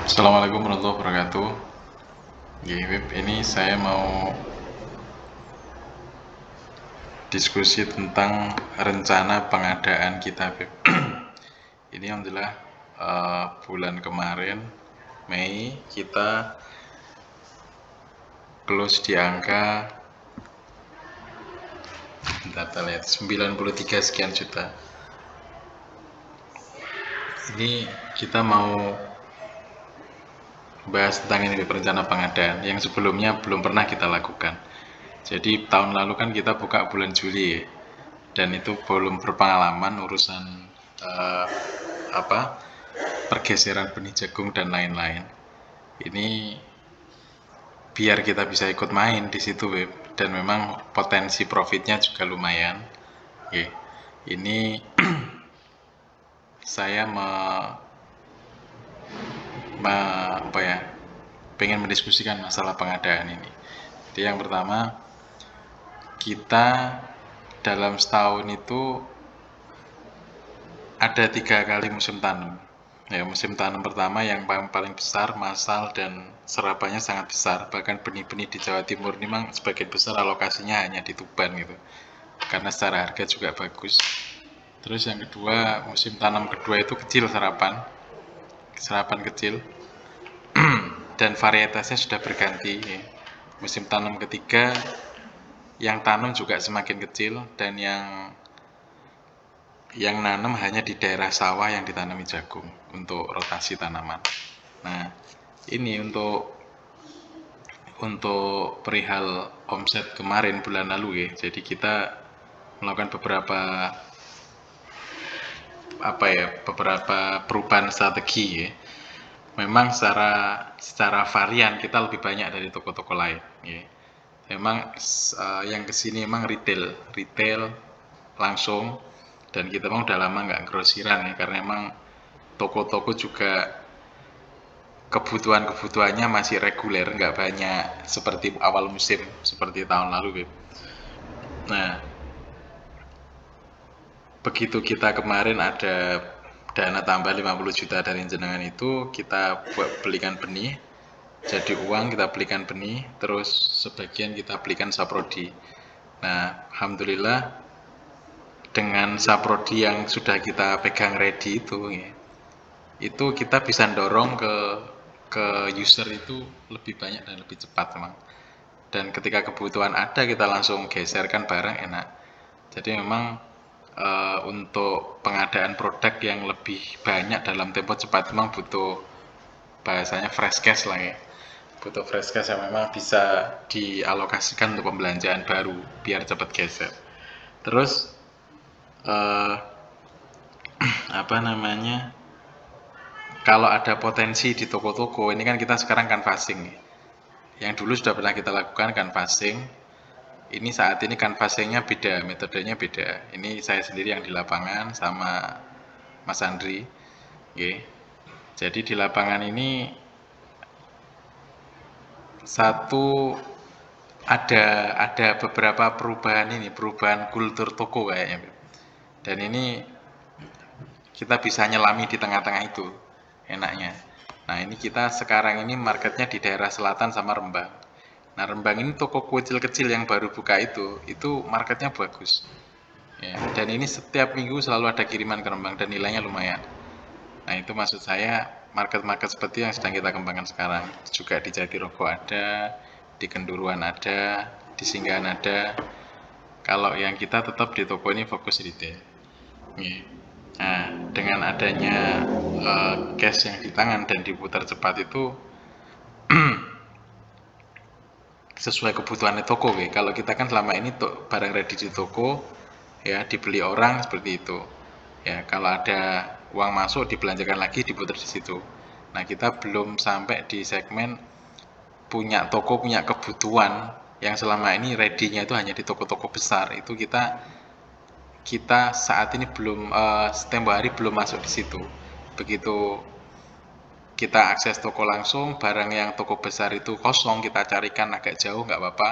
Assalamualaikum warahmatullahi wabarakatuh. Web ini saya mau diskusi tentang rencana pengadaan kita, Web. Ini alhamdulillah bulan kemarin Mei kita close di angka data lihat 93 sekian juta. Ini kita mau bahas tentang ini rencana pengadaan yang sebelumnya belum pernah kita lakukan. Jadi tahun lalu kan kita buka bulan Juli ya, dan itu belum berpengalaman urusan pergeseran benih jagung dan lain-lain. Ini biar kita bisa ikut main di situ, Web, dan memang potensi profitnya juga lumayan. Oke. Ini saya pengen mendiskusikan masalah pengadaan ini. Jadi yang pertama, kita dalam setahun itu ada 3 kali musim tanam. Ya, musim tanam pertama yang paling besar, masal dan serapannya sangat besar. Bahkan benih-benih di Jawa Timur ini memang sebagian besar alokasinya hanya di Tuban gitu. Karena secara harga juga bagus. Terus yang kedua, musim tanam kedua itu kecil serapan kecil. Dan varietasnya sudah berganti. Ya. Musim tanam ketiga, yang tanam juga semakin kecil dan yang nanam hanya di daerah sawah yang ditanami jagung untuk rotasi tanaman. Nah, ini untuk perihal omset kemarin bulan lalu ya. Jadi kita melakukan beberapa perubahan strategi ya. Memang secara varian kita lebih banyak dari toko-toko lain ya. Memang yang kesini memang retail langsung, dan kita memang udah lama nggak grosiran ya, karena memang toko-toko juga kebutuhannya masih reguler, nggak banyak seperti awal musim seperti tahun lalu, Beb. Nah, begitu kita kemarin ada dana tambah 50 juta dari jenengan itu, kita belikan benih, jadi uang kita belikan benih, terus sebagian kita belikan saprodi. Nah, alhamdulillah dengan saprodi yang sudah kita pegang ready itu kita bisa dorong ke user itu lebih banyak dan lebih cepat memang. Dan ketika kebutuhan ada, kita langsung geserkan barang, enak. Jadi memang untuk pengadaan produk yang lebih banyak dalam tempo cepat memang butuh bahasanya fresh cash lah ya. Butuh fresh cash yang memang bisa dialokasikan untuk pembelanjaan baru biar cepat geser. Terus kalau ada potensi di toko-toko ini kan kita sekarang canvassing nih. Yang dulu sudah pernah kita lakukan canvassing. Ini saat ini canvassingnya beda, metodenya beda. Ini saya sendiri yang di lapangan sama Mas Andri. Oke. Jadi di lapangan ini ada beberapa perubahan kultur toko kayaknya. Dan ini kita bisa nyelami di tengah-tengah itu, enaknya. Nah, ini kita sekarang ini marketnya di daerah selatan sama Rembang. Nah, Rembang ini toko kecil-kecil yang baru buka itu marketnya bagus. Ya, dan ini setiap minggu selalu ada kiriman ke Rembang dan nilainya lumayan. Nah, itu maksud saya market-market seperti yang sedang kita kembangkan sekarang. Juga di Jatirogo ada, di Kenduruan ada, di Singgahan ada. Kalau yang kita tetap di toko ini fokus retail. Nah, dengan adanya cash yang di tangan dan diputar cepat itu sesuai kebutuhannya toko. Kalau kita kan selama ini barang ready di toko ya, dibeli orang seperti itu ya. Kalau ada uang masuk dibelanjakan lagi, diputar di situ. Nah, kita belum sampai di segmen punya toko, punya kebutuhan yang selama ini ready-nya itu hanya di toko-toko besar. Itu kita saat ini belum tempo hari belum masuk di situ. Begitu kita akses toko langsung, barang yang toko besar itu kosong, kita carikan agak jauh nggak apa-apa.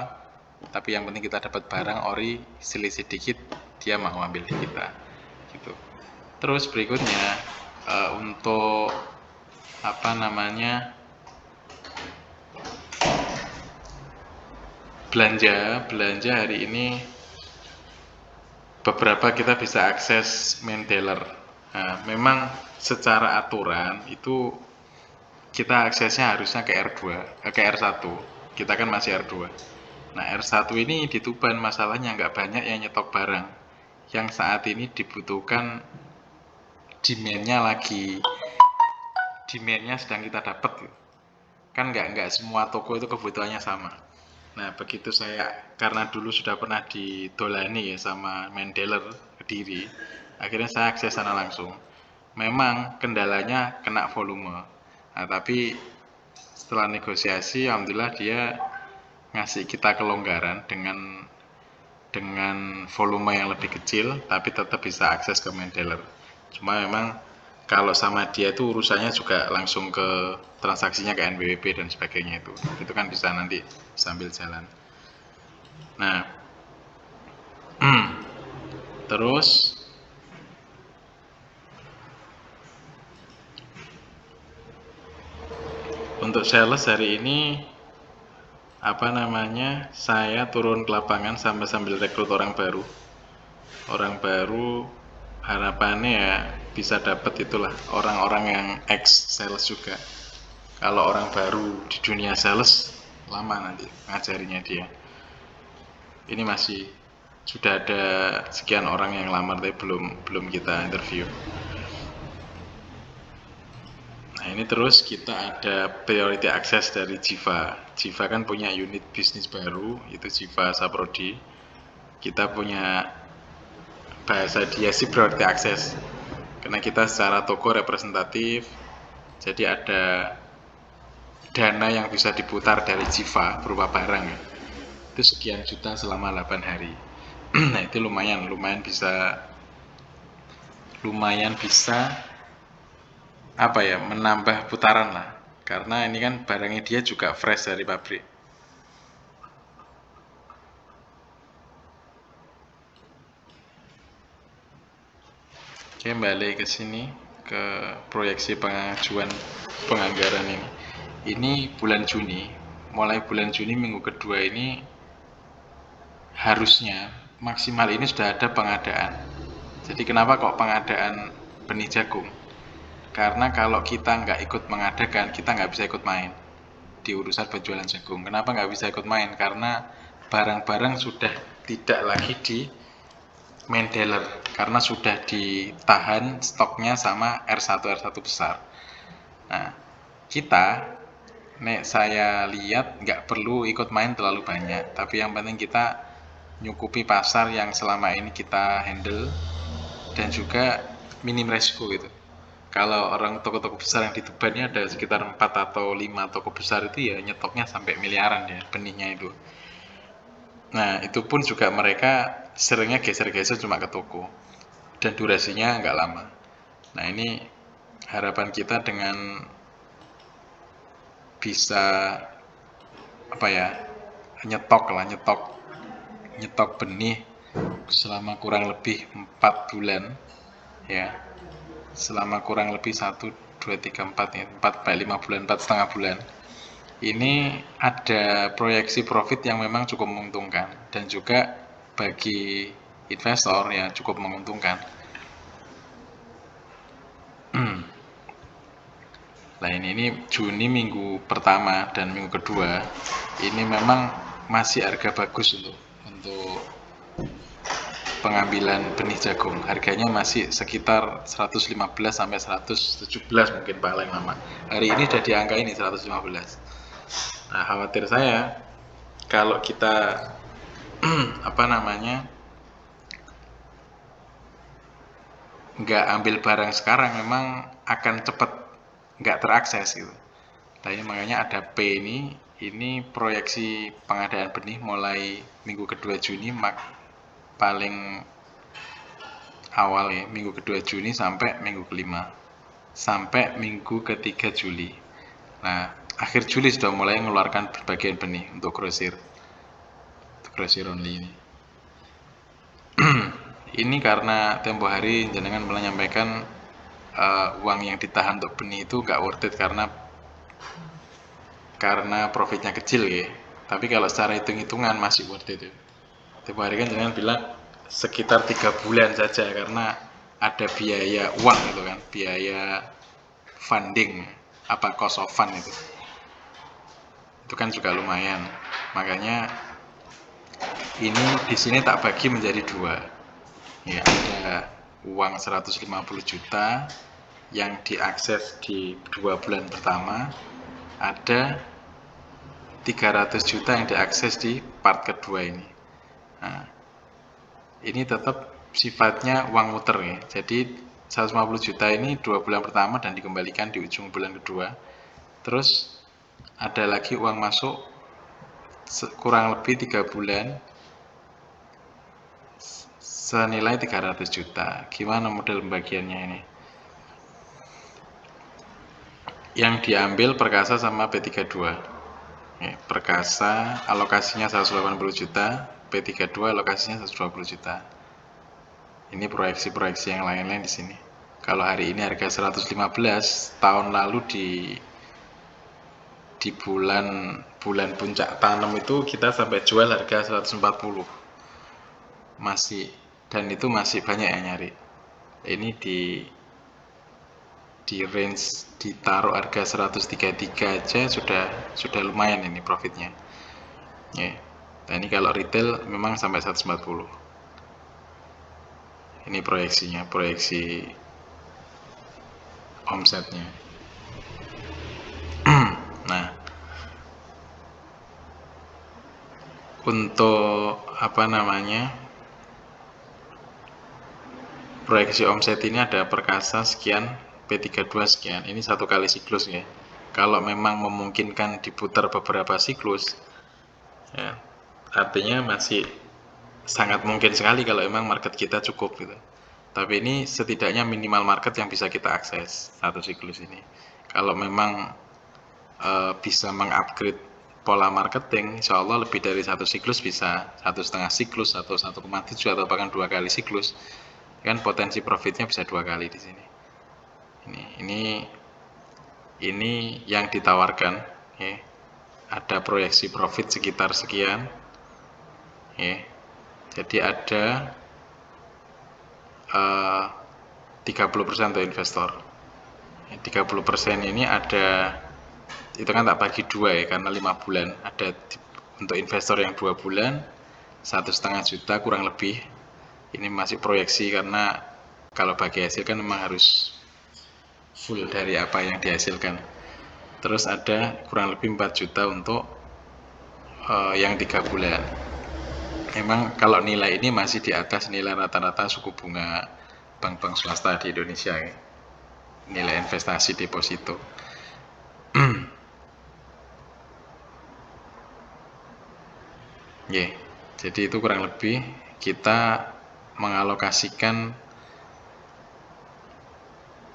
Tapi yang penting kita dapat barang ori, selisih dikit, dia mau ambil di kita. Gitu. Terus berikutnya untuk apa namanya, belanja hari ini beberapa kita bisa akses main dealer. Nah, memang secara aturan itu kita aksesnya harusnya ke ke R1. Kita kan masih R2. Nah, R1 ini di Tuban masalahnya nggak banyak yang nyetok barang. Yang saat ini dibutuhkan, demand-nya sedang kita dapat. Kan nggak semua toko itu kebutuhannya sama. Nah, begitu saya, karena dulu sudah pernah didolani ya sama main dealer Kediri, akhirnya saya akses sana langsung. Memang kendalanya kena volume. Nah, tapi setelah negosiasi, alhamdulillah dia ngasih kita kelonggaran dengan volume yang lebih kecil, tapi tetap bisa akses ke main dealer. Cuma memang kalau sama dia itu urusannya juga langsung ke transaksinya ke NBWP dan sebagainya itu kan bisa nanti sambil jalan. Nah, terus untuk sales hari ini apa namanya, saya turun ke lapangan sambil rekrut orang baru. Orang baru harapannya ya bisa dapat itulah orang-orang yang ex sales juga. Kalau orang baru di dunia sales lama nanti ngajarinya dia. Ini masih sudah ada sekian orang yang lamar tapi belum kita interview. Nah, ini terus kita ada priority access dari Jiva. Jiva kan punya unit bisnis baru, itu Jiva Saprodi. Kita punya bahasa dia sih priority access. Karena kita secara toko representatif, jadi ada dana yang bisa diputar dari Jiva berupa barang ya. Itu sekian juta selama 8 hari. Nah, itu lumayan bisa apa ya, menambah putaran lah, karena ini kan barangnya dia juga fresh dari pabrik. Oke, balik ke sini ke proyeksi pengajuan penganggaran ini bulan Juni, mulai bulan Juni minggu kedua ini harusnya maksimal ini sudah ada pengadaan. Jadi kenapa kok pengadaan benih jagung? Karena kalau kita nggak ikut mengadakan, kita nggak bisa ikut main di urusan penjualan jagung. Kenapa nggak bisa ikut main? Karena barang-barang sudah tidak lagi di main dealer, karena sudah ditahan stoknya sama R1 besar. Nah, saya lihat nggak perlu ikut main terlalu banyak, tapi yang penting kita nyukupi pasar yang selama ini kita handle dan juga minim resiko gitu. Kalau orang toko-toko besar yang di Tuban ini ada sekitar 4 atau 5 toko besar itu ya nyetoknya sampai miliaran ya benihnya itu. Nah, itu pun juga mereka seringnya geser-geser cuma ke toko dan durasinya nggak lama. Nah, ini harapan kita dengan bisa apa ya, nyetok benih selama kurang lebih 4 bulan ya, selama kurang lebih 1, 2, 3, 4 ya, 4 sampai 5 bulan, 4,5 bulan. Ini ada proyeksi profit yang memang cukup menguntungkan dan juga bagi investor ya cukup menguntungkan. Nah, ini Juni minggu pertama dan minggu kedua ini memang masih harga bagus untuk pengambilan benih jagung. Harganya masih sekitar 115 sampai 117 mungkin paling lama. Hari ini sudah di angka ini 115. Nah, khawatir saya kalau kita apa namanya, nggak ambil barang sekarang memang akan cepat nggak terakses gitu. Nah, ini makanya ada P ini proyeksi pengadaan benih mulai minggu kedua Juni paling awal ya, minggu kedua Juni sampai minggu kelima, sampai minggu ketiga Juli. Nah, akhir Juli sudah mulai mengeluarkan berbagai benih untuk grosir only ini. Ini karena tempo hari jenengan menyampaikan uang yang ditahan untuk benih itu nggak worth it karena profitnya kecil ya. Tapi kalau secara hitung-hitungan masih worth it. Tiap hari kan jangan bilang sekitar 3 bulan saja karena ada biaya uang gitu kan, biaya funding, apa cost of fund itu kan juga lumayan. Makanya ini di sini tak bagi menjadi dua. Ya, ada uang 150 juta yang diakses di 2 bulan pertama, ada 300 juta yang diakses di part kedua ini. Nah, ini tetap sifatnya uang muter ya. Jadi 150 juta ini 2 bulan pertama dan dikembalikan di ujung bulan kedua. Terus ada lagi uang masuk kurang lebih 3 bulan senilai 300 juta. Gimana model pembagiannya ini? Yang diambil Perkasa sama P32. Perkasa alokasinya 180 juta, P32 alokasinya 120 juta. Ini proyeksi-proyeksi yang lain-lain di sini. Kalau hari ini harga 115, tahun lalu di bulan puncak tanam itu kita sampai jual harga 140. Masih, dan itu masih banyak yang nyari. Ini di range ditaruh harga 133 aja sudah lumayan ini profitnya. Nah, ini kalau retail memang sampai 140. Ini proyeksinya, proyeksi omsetnya. Nah, untuk proyeksi omset ini ada Perkasa sekian, P32 sekian. Ini 1 kali siklus ya. Kalau memang memungkinkan diputar beberapa siklus, ya, artinya masih sangat mungkin sekali kalau memang market kita cukup gitu. Tapi ini setidaknya minimal market yang bisa kita akses satu siklus ini. Kalau memang bisa mengupgrade pola marketing, insya Allah lebih dari satu siklus bisa, 1,5 siklus atau 1,7 atau bahkan 2 kali siklus, kan potensi profitnya bisa 2 kali di sini. Ini yang ditawarkan, ya. Ada proyeksi profit sekitar sekian, ya. Jadi ada 30% untuk investor. 30% ini ada, itu kan tak bagi dua ya, karena 5 bulan. Ada untuk investor yang 2 bulan 1,5 juta kurang lebih. Ini masih proyeksi karena kalau bagi hasil kan memang harus full dari apa yang dihasilkan. Terus ada kurang lebih 4 juta untuk yang 3 bulan. Memang kalau nilai ini masih di atas nilai rata-rata suku bunga bank-bank swasta di Indonesia ya. Nilai investasi deposito. Jadi itu kurang lebih kita mengalokasikan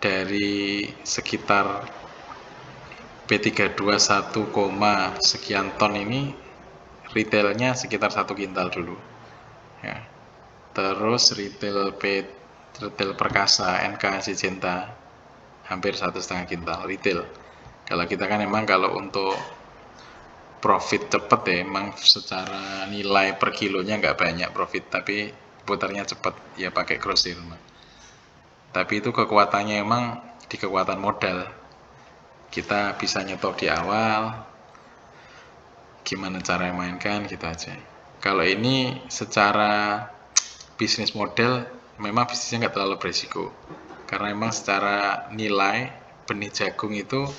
dari sekitar P32 1, sekian ton ini retailnya sekitar 1 kintal dulu ya. Terus retail Perkasa NK Syngenta hampir 1,5 kintal retail. Kalau kita kan emang kalau untuk profit cepet ya, emang secara nilai per kilonya nggak banyak profit, tapi putarnya cepet ya pakai grosir. Tapi itu kekuatannya emang di kekuatan modal. Kita bisa nyetok di awal, gimana cara mainkan gitu aja. Kalau ini secara bisnis model memang bisnisnya nggak terlalu berisiko, karena memang secara nilai benih jagung itu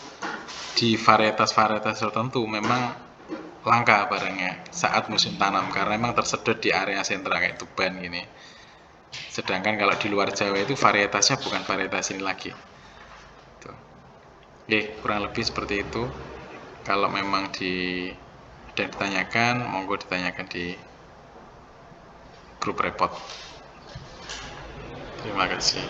di varietas-varietas tertentu memang langka barangnya saat musim tanam, karena memang tersedot di area sentra kayak Tuban gini. Sedangkan kalau di luar Jawa itu varietasnya bukan varietas ini lagi. Tuh. Kurang lebih seperti itu. Kalau memang ada yang ditanyakan, monggo ditanyakan di grup repot. Terima kasih.